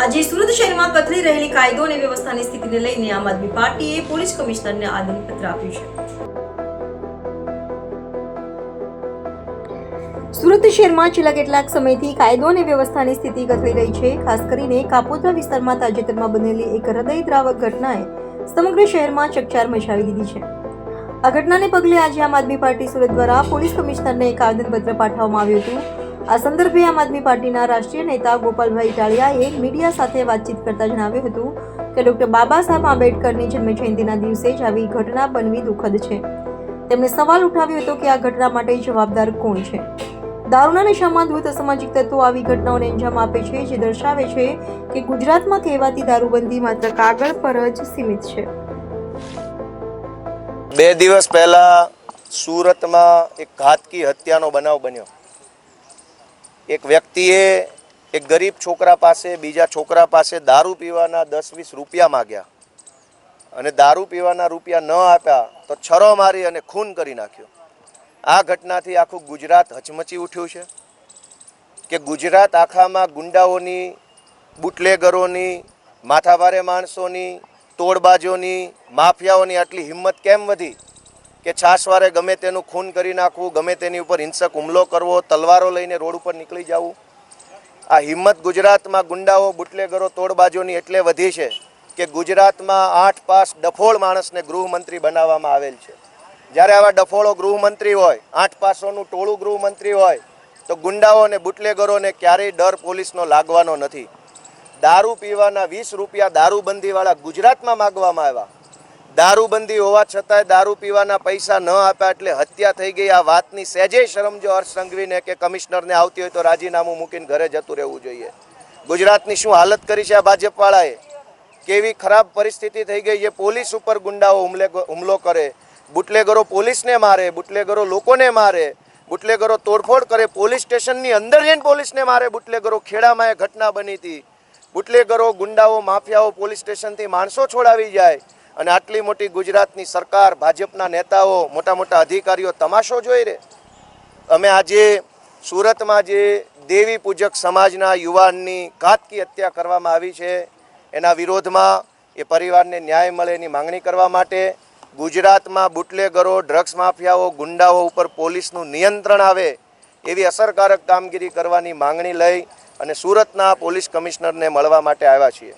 આજે સુરત શહેરમાં કથળી રહેલી કાયદો અને વ્યવસ્થાની સ્થિતિને લઈને આમ આદમી પાર્ટીએ પોલીસ કમિશનરને આવેદનપત્ર આપ્યું છે। સુરત શહેરમાં છેલ્લા કેટલાક સમયથી કાયદો અને વ્યવસ્થાની સ્થિતિ કથળી રહી છે। ખાસ કરીને કાપોદ્રા વિસ્તારમાં તાજેતરમાં બનેલી એક હૃદયદ્રાવક ઘટનાએ સમગ્ર શહેરમાં ચકચાર મચાવી દીધી છે। આ ઘટનાને પગલે આજે આમ આદમી પાર્ટી સુરત દ્વારા પોલીસ કમિશનરને એક આવેદનપત્ર પાઠવવામાં આવ્યું હતું। આ સંદર્ભે આમ આદમી પાર્ટીના રાષ્ટ્રીય નેતા ગોપાલભાઈ ઇટાલિયાએ મીડિયા સાથે વાતચીત કરતા જણાવ્યું હતું કે ડોક્ટર બાબા સાહેબ આંબેડકરની જન્મજયંતિના દિવસે જ આવી ઘટના બનવી દુઃખદ છે। તેમણે સવાલ ઉઠાવ્યો હતો કે આ ઘટના માટે જવાબદાર કોણ છે। દારૂના નશામાં ધૂત અસામાજિક તત્વો આવી ઘટનાઓને અંજામ આપે છે, જે દર્શાવે છે કે ગુજરાતમાં કહેવાતી દારૂબંધી માત્ર કાગળ પર જ સીમિત છે। 2 દિવસ પહેલા સુરતમાં એક ઘાતકી હત્યાનો બનાવ બન્યો। એક વ્યક્તિએ એક ગરીબ છોકરા પાસે બીજા છોકરા પાસે દારૂ પીવાના 10-20 રૂપિયા માગ્યા અને દારૂ પીવાના રૂપિયા ન આપ્યા તો છરો મારી અને ખૂન કરી નાખ્યો। આ ઘટનાથી આખું ગુજરાત હચમચી ઉઠ્યું છે કે ગુજરાત આખામાં ગુંડાઓની, બુટલેગરોની, માથાભારે માણસોની, તોડબાજોની, માફિયાઓની આટલી હિંમત કેમ વધી કે છાશવારે ગમે તેનું ખૂન કરી નાખવું, ગમે તેની ઉપર હિંસક હુમલો કરવો, તલવારો લઈને રોડ ઉપર નીકળી જવું। આ હિંમત ગુજરાતમાં ગુંડાઓ, બુટલેગરો, તોડબાજોની એટલે વધી છે કે ગુજરાતમાં 8 પાસ ડફોળ માણસને ગૃહમંત્રી બનાવવામાં આવેલ છે। જ્યારે આવા ડફોળો ગૃહમંત્રી હોય, 8 પાસોનું ટોળું ગૃહમંત્રી હોય તો ગુંડાઓ અને બુટલેગરોને ક્યારેય ડર પોલીસનો લાગવાનો નથી। દારૂ પીવાના 20 રૂપિયા દારૂબંધીવાળા ગુજરાતમાં માગવામાં આવ્યા। દારૂબંધી હોવા છતાંય દારૂ પીવાના પૈસા ન આપ્યા એટલે હત્યા થઈ ગઈ। આ વાતની સહેજે શરમ જો હર્ષ સંઘવીને કે કમિશનરને આવતી હોય તો રાજીનામું મૂકીને ઘરે જતું રહેવું જોઈએ। ગુજરાતની શું હાલત કરી છે આ ભાજપવાળાએ, કેવી ખરાબ પરિસ્થિતિ થઈ ગઈ છે। પોલીસ ઉપર ગુંડાઓ હુમલો કરે, બુટલેગરો પોલીસને મારે, બુટલેગરો લોકોને મારે, બુટલેગરો તોડફોડ કરે, પોલીસ સ્ટેશનની અંદર જઈને પોલીસને મારે। બુટલેગરો ખેડામાં એ ઘટના બની હતી। બુટલેગરો, ગુંડાઓ, માફિયાઓ પોલીસ સ્ટેશનથી માણસો છોડાવી જાય અને આટલી મોટી ગુજરાતની સરકાર, ભાજપના નેતાઓ, મોટા મોટા અધિકારીઓ તમાશો જોઈ રહે। અમે આજે સુરતમાં જે દેવી પૂજક સમાજના યુવાનની ઘાતકી હત્યા કરવામાં આવી છે એના વિરોધમાં એ પરિવારને ન્યાય મળે એની માંગણી કરવા માટે ગુજરાતમાં બુટલેગરો, ડ્રગ્સ માફિયાઓ, ગુંડાઓ ઉપર પોલીસનું નિયંત્રણ આવે એવી અસરકારક કામગીરી કરવાની માંગણી લઈ અને સુરતના પોલીસ કમિશનરને મળવા માટે આવ્યા છીએ।